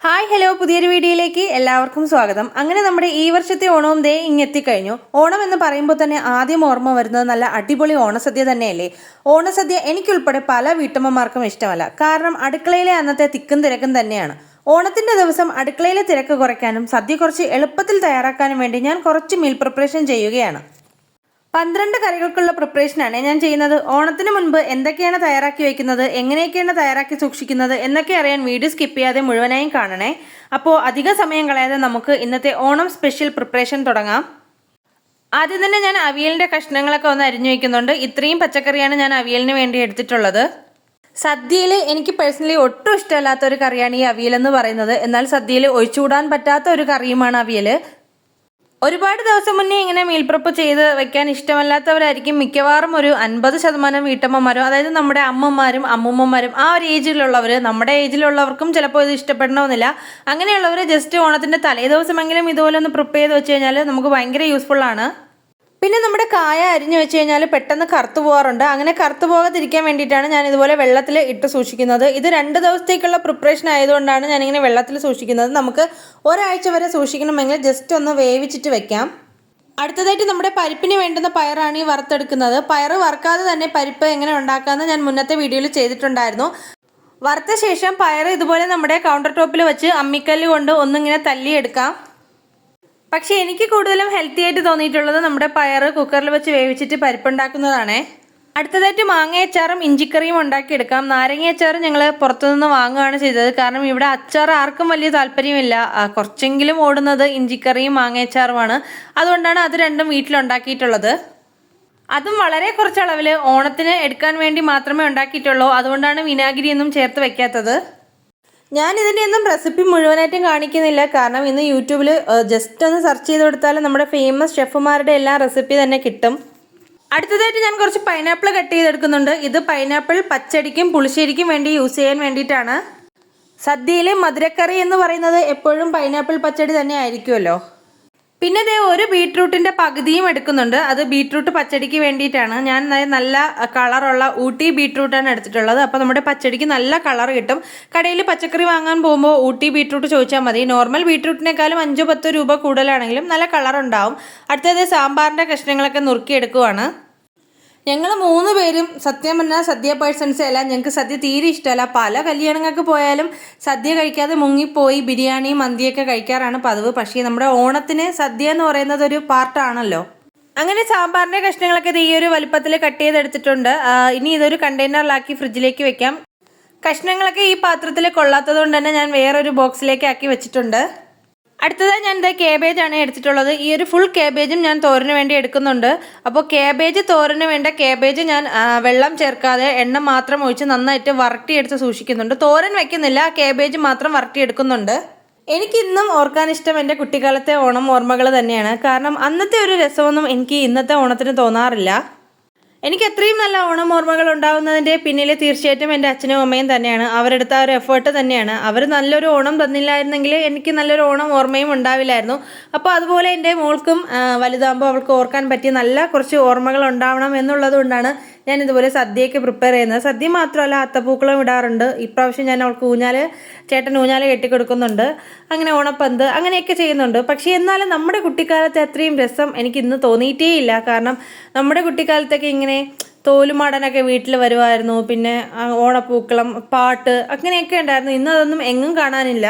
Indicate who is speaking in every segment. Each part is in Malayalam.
Speaker 1: ഹായ് ഹലോ പുതിയൊരു വീഡിയോയിലേക്ക് എല്ലാവർക്കും സ്വാഗതം. അങ്ങനെ നമ്മുടെ ഈ വർഷത്തെ ഓണവും ദേ ഇങ്ങെത്തിക്കഴിഞ്ഞു. ഓണം എന്ന് പറയുമ്പോൾ തന്നെ ആദ്യം ഓർമ്മ വരുന്നത് നല്ല അടിപൊളി ഓണസദ്യ തന്നെയല്ലേ. ഓണസദ്യ എനിക്കുൾപ്പെടെ പല വീട്ടമ്മമാർക്കും ഇഷ്ടമല്ല. കാരണം അടുക്കളയിലെ അന്നത്തെ തിക്കും തിരക്കും തന്നെയാണ്. ഓണത്തിന്റെ ദിവസം അടുക്കളയിലെ തിരക്ക് കുറയ്ക്കാനും സദ്യ കുറച്ച് എളുപ്പത്തിൽ തയ്യാറാക്കാനും വേണ്ടി ഞാൻ കുറച്ച് മീൽ പ്രിപ്പറേഷൻ ചെയ്യുകയാണ്. 12 കറികൾക്കുള്ള പ്രിപ്പറേഷനാണ് ഞാൻ ചെയ്യുന്നത്. ഓണത്തിന് മുൻപ് എന്തൊക്കെയാണ് തയ്യാറാക്കി വയ്ക്കുന്നത്, എങ്ങനെയൊക്കെയാണ് തയ്യാറാക്കി സൂക്ഷിക്കുന്നത് എന്നൊക്കെ അറിയാൻ വീഡിയോ സ്കിപ്പ് ചെയ്യാതെ മുഴുവനായും കാണണേ. അപ്പോൾ അധിക സമയം കളയാതെ നമുക്ക് ഇന്നത്തെ ഓണം സ്പെഷ്യൽ പ്രിപ്പറേഷൻ തുടങ്ങാം. ആദ്യം തന്നെ ഞാൻ അവിയലിൻ്റെ കഷ്ണങ്ങളൊക്കെ ഒന്ന് അരിഞ്ഞു വയ്ക്കുന്നുണ്ട്. ഇത്രയും പച്ചക്കറിയാണ് ഞാൻ അവിയലിന് വേണ്ടി എടുത്തിട്ടുള്ളത്. സദ്യയിൽ എനിക്ക് പേഴ്സണലി ഒട്ടും ഇഷ്ടമല്ലാത്ത ഒരു കറിയാണ് ഈ അവിയലെന്ന് പറയുന്നത്. എന്നാൽ സദ്യയിൽ ഒഴിച്ചുകൂടാൻ പറ്റാത്ത ഒരു കറിയുമാണ് അവിയൽ. ഒരുപാട് ദിവസം മുന്നേ ഇങ്ങനെ മീൽ പ്രിപ്പ് ചെയ്ത് വെക്കാൻ ഇഷ്ടമല്ലാത്തവരായിരിക്കും മിക്കവാറും ഒരു 50% വീട്ടമ്മമാരും, അതായത് നമ്മുടെ അമ്മമാരും അമ്മൂമ്മമാരും ആ ഒരു ഏജിലുള്ളവർ. നമ്മുടെ ഏജിലുള്ളവർക്കും ചിലപ്പോൾ ഇത് ഇഷ്ടപ്പെടണമെന്നില്ല. അങ്ങനെയുള്ളവർ ജസ്റ്റ് ഓണത്തിൻ്റെ തലേദിവസമെങ്കിലും ഇതുപോലെ ഒന്ന് പ്രിപ്പയർ ചെയ്ത് വെച്ച് കഴിഞ്ഞാൽ നമുക്ക് ഭയങ്കര യൂസ്ഫുള്ളാണ്. പിന്നെ നമ്മുടെ കായ അരിഞ്ഞു വെച്ച് കഴിഞ്ഞാൽ പെട്ടെന്ന് കറുത്തു പോകാറുണ്ട്. അങ്ങനെ കറുത്തു പോകാതിരിക്കാൻ വേണ്ടിയിട്ടാണ് ഞാൻ ഇതുപോലെ വെള്ളത്തിൽ ഇട്ട് സൂക്ഷിക്കുന്നത്. ഇത് 2 ദിവസത്തേക്കുള്ള പ്രിപ്പറേഷൻ ആയതുകൊണ്ടാണ് ഞാനിങ്ങനെ വെള്ളത്തിൽ സൂക്ഷിക്കുന്നത്. നമുക്ക് ഒരാഴ്ച വരെ സൂക്ഷിക്കണമെങ്കിൽ ജസ്റ്റ് ഒന്ന് വേവിച്ചിട്ട് വെക്കാം. അടുത്തതായിട്ട് നമ്മുടെ പരിപ്പിന് വേണ്ടുന്ന പയറാണ് ഈ വറുത്തെടുക്കുന്നത്. പയർ വറുക്കാതെ തന്നെ പരിപ്പ് എങ്ങനെ ഉണ്ടാക്കാമെന്ന് ഞാൻ മുന്നത്തെ വീഡിയോയിൽ ചെയ്തിട്ടുണ്ടായിരുന്നു. വറുത്ത ശേഷം പയർ ഇതുപോലെ നമ്മുടെ കൗണ്ടർ ടോപ്പിൽ വെച്ച് അമ്മിക്കല്ല് കൊണ്ട് ഒന്നിങ്ങനെ തല്ലിയെടുക്കാം. പക്ഷേ എനിക്ക് കൂടുതലും ഹെൽത്തി ആയിട്ട് തോന്നിയിട്ടുള്ളത് നമ്മുടെ പയർ കുക്കറിൽ വെച്ച് വേവിച്ചിട്ട് പരിപ്പുണ്ടാക്കുന്നതാണ്. അടുത്തതായിട്ട് മാങ്ങയച്ചാറും ഇഞ്ചിക്കറിയും ഉണ്ടാക്കിയെടുക്കാം. നാരങ്ങയച്ചാർ ഞങ്ങൾ പുറത്തുനിന്ന് വാങ്ങുകയാണ് ചെയ്തത്. കാരണം ഇവിടെ അച്ചാർ ആർക്കും വലിയ താല്പര്യമില്ല. കുറച്ചെങ്കിലും ഓടുന്നത് ഇഞ്ചിക്കറിയും മാങ്ങയച്ചാറുമാണ്. അതുകൊണ്ടാണ് അത് രണ്ടും വീട്ടിലുണ്ടാക്കിയിട്ടുള്ളത്. അതും വളരെ കുറച്ച് അളവിൽ ഓണത്തിന് എടുക്കാൻ വേണ്ടി മാത്രമേ ഉണ്ടാക്കിയിട്ടുള്ളൂ. അതുകൊണ്ടാണ് വിനാഗിരിയൊന്നും ചേർത്ത് വെക്കാത്തത്. ഞാൻ ഇതിൻ്റെ ഒന്നും റെസിപ്പി മുഴുവനായിട്ടും കാണിക്കുന്നില്ല. കാരണം ഇന്ന് യൂട്യൂബിൽ ജസ്റ്റ് ഒന്ന് സെർച്ച് ചെയ്ത് കൊടുത്താൽ നമ്മുടെ ഫേമസ് ഷെഫുമാരുടെ എല്ലാ റെസിപ്പി തന്നെ കിട്ടും. അടുത്തതായിട്ട് ഞാൻ കുറച്ച് പൈനാപ്പിൾ കട്ട് ചെയ്തെടുക്കുന്നുണ്ട്. ഇത് പൈനാപ്പിൾ പച്ചടിക്കും പുളിശ്ശേരിക്കും വേണ്ടി യൂസ് ചെയ്യാൻ വേണ്ടിയിട്ടാണ്. സദ്യയിലെ മധുരക്കറി എന്ന് പറയുന്നത് എപ്പോഴും പൈനാപ്പിൾ പച്ചടി തന്നെ ആയിരിക്കുമല്ലോ. പിന്നെ ദേ ഒരു ബീട്രൂട്ടിൻ്റെ പകുതിയും എടുക്കുന്നുണ്ട്. അത് ബീട്രൂട്ട് പച്ചടിക്ക് വേണ്ടിയിട്ടാണ്. ഞാൻ നല്ല കളറുള്ള ഊട്ടി ബീട്രൂട്ടാണ് എടുത്തിട്ടുള്ളത്. അപ്പോൾ നമ്മുടെ പച്ചടിക്ക് നല്ല കളർ കിട്ടും. കടയിൽ പച്ചക്കറി വാങ്ങാൻ പോകുമ്പോൾ ഊട്ടി ബീട്രൂട്ട് ചോദിച്ചാൽ മതി. നോർമൽ ബീട്രൂട്ടിനേക്കാളും 5-10 രൂപ കൂടുതലാണെങ്കിലും നല്ല കളർ ഉണ്ടാവും. അടുത്തത് സാമ്പാറിൻ്റെ കഷ്ണങ്ങളൊക്കെ നുറുക്കിയെടുക്കുവാണ്. ഞങ്ങൾ 3 പേരും സത്യം പറഞ്ഞാൽ സദ്യ പേഴ്സൺസ് അല്ല. ഞങ്ങൾക്ക് സദ്യ തീരെ ഇഷ്ടമല്ല. പല കല്യാണങ്ങൾക്ക് പോയാലും സദ്യ കഴിക്കാതെ മുങ്ങിപ്പോയി ബിരിയാണി മന്തിയൊക്കെ കഴിക്കാറാണ് പതിവ്. പക്ഷേ നമ്മുടെ ഓണത്തിന് സദ്യ എന്ന് പറയുന്നത് ഒരു പാർട്ടാണല്ലോ. അങ്ങനെ സാമ്പാറിൻ്റെ കഷ്ണങ്ങളൊക്കെ ഈ ഒരു വലുപ്പത്തിൽ കട്ട് ചെയ്തെടുത്തിട്ടുണ്ട്. ഇനി ഇതൊരു കണ്ടെയ്നറിലാക്കി ഫ്രിഡ്ജിലേക്ക് വെക്കാം. കഷ്ണങ്ങളൊക്കെ ഈ പാത്രത്തിൽ കൊള്ളാത്തത് കൊണ്ട് തന്നെ ഞാൻ വേറൊരു ബോക്സിലേക്ക് ആക്കി വെച്ചിട്ടുണ്ട്. അടുത്തതായി ഞാൻ ഇതേ കേബേജാണ് എടുത്തിട്ടുള്ളത്. ഈ ഒരു ഫുൾ കേബേജും ഞാൻ തോരന് വേണ്ടി എടുക്കുന്നുണ്ട്. അപ്പോൾ കേബേജ് തോരന് വേണ്ട കേബേജ് ഞാൻ വെള്ളം ചേർക്കാതെ എണ്ണ മാത്രം ഒഴിച്ച് നന്നായിട്ട് വരട്ടിയെടുത്ത് സൂക്ഷിക്കുന്നുണ്ട്. തോരൻ വയ്ക്കുന്നില്ല, കേബേജ് മാത്രം വരട്ടിയെടുക്കുന്നുണ്ട്. എനിക്കിന്നും ഓർക്കാൻ ഇഷ്ടം എൻ്റെ കുട്ടിക്കാലത്തെ ഓണം ഓർമ്മകൾ തന്നെയാണ്. കാരണം അന്നത്തെ ഒരു രസമൊന്നും എനിക്ക് ഇന്നത്തെ ഓണത്തിന് തോന്നാറില്ല. എനിക്ക് എത്രയും നല്ല ഓണം ഓർമ്മകൾ ഉണ്ടാകുന്നതിൻ്റെ പിന്നിൽ തീർച്ചയായിട്ടും എൻ്റെ അച്ഛനും അമ്മയും തന്നെയാണ്. അവരെടുത്ത ആ ഒരു എഫേർട്ട് തന്നെയാണ്. അവർ നല്ലൊരു ഓണം തന്നില്ലായിരുന്നെങ്കിൽ എനിക്ക് നല്ലൊരു ഓണം ഓർമ്മയും ഉണ്ടാവില്ലായിരുന്നു. അപ്പോൾ അതുപോലെ എൻ്റെ മോൾക്കും വലുതാകുമ്പോൾ അവൾക്ക് ഓർക്കാൻ പറ്റിയ നല്ല കുറച്ച് ഓർമ്മകൾ ഉണ്ടാവണം എന്നുള്ളത് കൊണ്ടാണ് ഞാൻ ഇതുപോലെ സദ്യയൊക്കെ പ്രിപ്പയർ ചെയ്യുന്നത്. സദ്യ മാത്രമല്ല, അത്തപ്പൂക്കളം ഇടാറുണ്ട്. ഇപ്രാവശ്യം ഞാൻ അവൾക്ക് ചേട്ടൻ ഊഞ്ഞാൽ കെട്ടിക്കൊടുക്കുന്നുണ്ട്. അങ്ങനെ ഓണപ്പന്ത് അങ്ങനെയൊക്കെ ചെയ്യുന്നുണ്ട്. പക്ഷേ എന്നാലും നമ്മുടെ കുട്ടിക്കാലത്തെ അത്രയും രസം എനിക്ക് ഇന്ന് തോന്നിയിട്ടേ ഇല്ല. കാരണം നമ്മുടെ കുട്ടിക്കാലത്തൊക്കെ ഇങ്ങനെ തോലുമാടനൊക്കെ വീട്ടിൽ വരുമായിരുന്നു. പിന്നെ ഓണപ്പൂക്കളം, പാട്ട് അങ്ങനെയൊക്കെ ഉണ്ടായിരുന്നു. ഇന്ന് അതൊന്നും എങ്ങും കാണാനില്ല.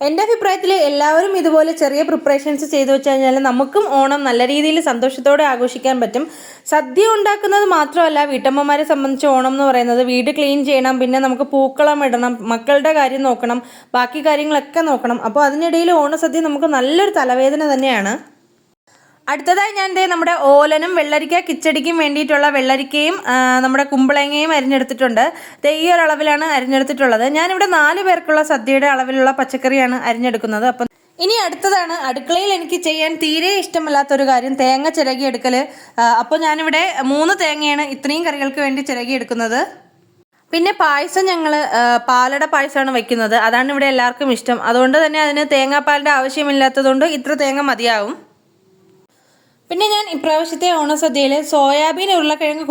Speaker 1: എൻ്റെ അഭിപ്രായത്തിൽ എല്ലാവരും ഇതുപോലെ ചെറിയ പ്രിപ്പറേഷൻസ് ചെയ്തു വെച്ച് കഴിഞ്ഞാൽ നമുക്കും ഓണം നല്ല രീതിയിൽ സന്തോഷത്തോടെ ആഘോഷിക്കാൻ പറ്റും. സദ്യ ഉണ്ടാക്കുന്നത് മാത്രമല്ല, വീട്ടമ്മമാരെ സംബന്ധിച്ച് ഓണം എന്ന് പറയുന്നത് വീട് ക്ലീൻ ചെയ്യണം, പിന്നെ നമുക്ക് പൂക്കളം ഇടണം, മക്കളുടെ കാര്യം നോക്കണം, ബാക്കി കാര്യങ്ങളൊക്കെ നോക്കണം. അപ്പോൾ അതിനിടയിൽ ഓണസദ്യ നമുക്ക് നല്ലൊരു തലവേദന തന്നെയാണ്. അടുത്തതായി ഞാൻ നമ്മുടെ ഓലനും വെള്ളരിക്ക കിച്ചടിക്കും വേണ്ടിയിട്ടുള്ള വെള്ളരിക്കയും നമ്മുടെ കുമ്പളങ്ങയും അരിഞ്ഞെടുത്തിട്ടുണ്ട്. ഈ ഒരു അളവിലാണ് അരിഞ്ഞെടുത്തിട്ടുള്ളത്. ഞാനിവിടെ 4 പേർക്കുള്ള സദ്യയുടെ അളവിലുള്ള പച്ചക്കറിയാണ് അരിഞ്ഞെടുക്കുന്നത്. അപ്പം ഇനി അടുത്തതാണ് അടുക്കളയിൽ എനിക്ക് ചെയ്യാൻ തീരെ ഇഷ്ടമല്ലാത്തൊരു കാര്യം, തേങ്ങ ചിരകിയെടുക്കൽ. അപ്പോൾ ഞാനിവിടെ 3 തേങ്ങയാണ് ഇത്രയും കറികൾക്ക് വേണ്ടി ചിരകിയെടുക്കുന്നത്. പിന്നെ പായസം ഞങ്ങൾ പാലട പായസമാണ് വയ്ക്കുന്നത്. അതാണ് ഇവിടെ എല്ലാവർക്കും ഇഷ്ടം. അതുകൊണ്ട് തന്നെ അതിന് തേങ്ങാപ്പാലിൻ്റെ ആവശ്യമില്ലാത്തതുകൊണ്ട് ഇത്ര തേങ്ങ മതിയാവും. പിന്നെ ഞാൻ ഇപ്രാവശ്യത്തെ ഓണസദ്യയിൽ സോയാബീൻ ഉരുളക്കിഴങ്ങ്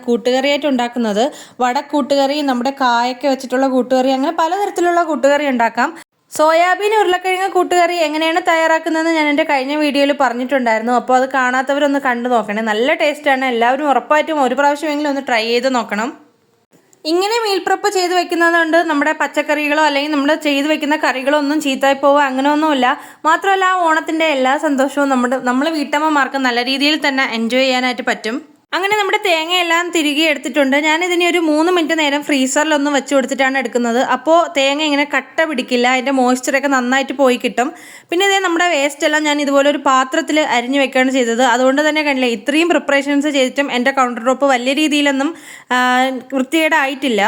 Speaker 1: കൂട്ടുകറിയായിട്ട് ഉണ്ടാക്കുന്നത്. വടക്കൂട്ടുകറി, നമ്മുടെ കായൊക്കെ വെച്ചിട്ടുള്ള കൂട്ടുകറി, അങ്ങനെ പലതരത്തിലുള്ള കൂട്ടുകറി ഉണ്ടാക്കാം. സോയാബീൻ ഉരുളക്കിഴങ്ങ് കൂട്ടുകറി എങ്ങനെയാണ് തയ്യാറാക്കുന്നതെന്ന് ഞാൻ എൻ്റെ കഴിഞ്ഞ വീഡിയോയിൽ പറഞ്ഞിട്ടുണ്ടായിരുന്നു. അപ്പോൾ അത് കാണാത്തവരൊന്ന് കണ്ടു നോക്കണേ. നല്ല ടേസ്റ്റാണ്. എല്ലാവരും ഉറപ്പായിട്ടും ഒരു പ്രാവശ്യമെങ്കിലും ഒന്ന് ട്രൈ ചെയ്ത് നോക്കണം. ഇങ്ങനെ മീൽ പ്രിപ്പ് ചെയ്ത് വെക്കുന്നത് കൊണ്ട് നമ്മുടെ പച്ചക്കറികളോ അല്ലെങ്കിൽ നമ്മൾ ചെയ്ത് വെക്കുന്ന കറികളോ ഒന്നും ചീത്തയായി പോവുക അങ്ങനെയൊന്നുമില്ല. മാത്രമല്ല ഓണത്തിൻ്റെ എല്ലാ സന്തോഷവും നമ്മൾ വീട്ടമ്മമാർക്ക് നല്ല രീതിയിൽ തന്നെ എൻജോയ് ചെയ്യാനായിട്ട് പറ്റും. അങ്ങനെ നമ്മുടെ തേങ്ങയെല്ലാം തിരികെ എടുത്തിട്ടുണ്ട്. ഞാനിതിനെ ഒരു 3 മിനിറ്റ് നേരം ഫ്രീസറിലൊന്നും വെച്ച് കൊടുത്തിട്ടാണ് എടുക്കുന്നത്. അപ്പോൾ തേങ്ങ ഇങ്ങനെ കട്ട പിടിക്കില്ല, അതിൻ്റെ മോയ്സ്ചറൊക്കെ നന്നായിട്ട് പോയി കിട്ടും. പിന്നെ ഇതേ നമ്മുടെ വേസ്റ്റ് എല്ലാം ഞാൻ ഇതുപോലെ ഒരു പാത്രത്തിൽ അരിഞ്ഞു വെക്കുകയാണ് ചെയ്തത്. അതുകൊണ്ട് തന്നെ കണ്ടില്ലേ, ഇത്രയും പ്രിപ്പറേഷൻസ് ചെയ്തിട്ടും എൻ്റെ കൗണ്ടർ ടോപ്പ് വലിയ രീതിയിലൊന്നും വൃത്തികേടായിട്ടില്ല.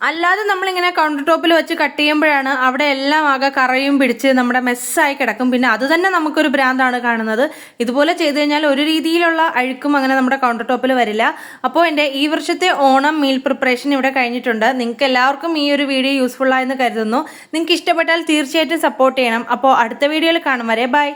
Speaker 1: അല്ലാതെ നമ്മളിങ്ങനെ കൗണ്ടർ ടോപ്പിൽ വെച്ച് കട്ട് ചെയ്യുമ്പോഴാണ് അവിടെ എല്ലാം ആകെ കറയും പിടിച്ച് നമ്മുടെ മെസ്സായി കിടക്കും. പിന്നെ അത് തന്നെ നമുക്കൊരു ഭ്രാന്താണ് കാണുന്നത്. ഇതുപോലെ ചെയ്ത് കഴിഞ്ഞാൽ ഒരു രീതിയിലുള്ള അഴുക്കും അങ്ങനെ നമ്മുടെ കൗണ്ടർ ടോപ്പിൽ വരില്ല. അപ്പോൾ എൻ്റെ ഈ വർഷത്തെ ഓണം മീൽ പ്രിപ്പറേഷൻ ഇവിടെ കഴിഞ്ഞിട്ടുണ്ട്. നിങ്ങൾക്ക് എല്ലാവർക്കും ഈ ഒരു വീഡിയോ യൂസ്ഫുൾ ആയെന്ന് കരുതുന്നു. നിങ്ങൾക്ക് ഇഷ്ടപ്പെട്ടാൽ തീർച്ചയായിട്ടും സപ്പോർട്ട് ചെയ്യണം. അപ്പോൾ അടുത്ത വീഡിയോയിൽ കാണും വരെ ബൈ.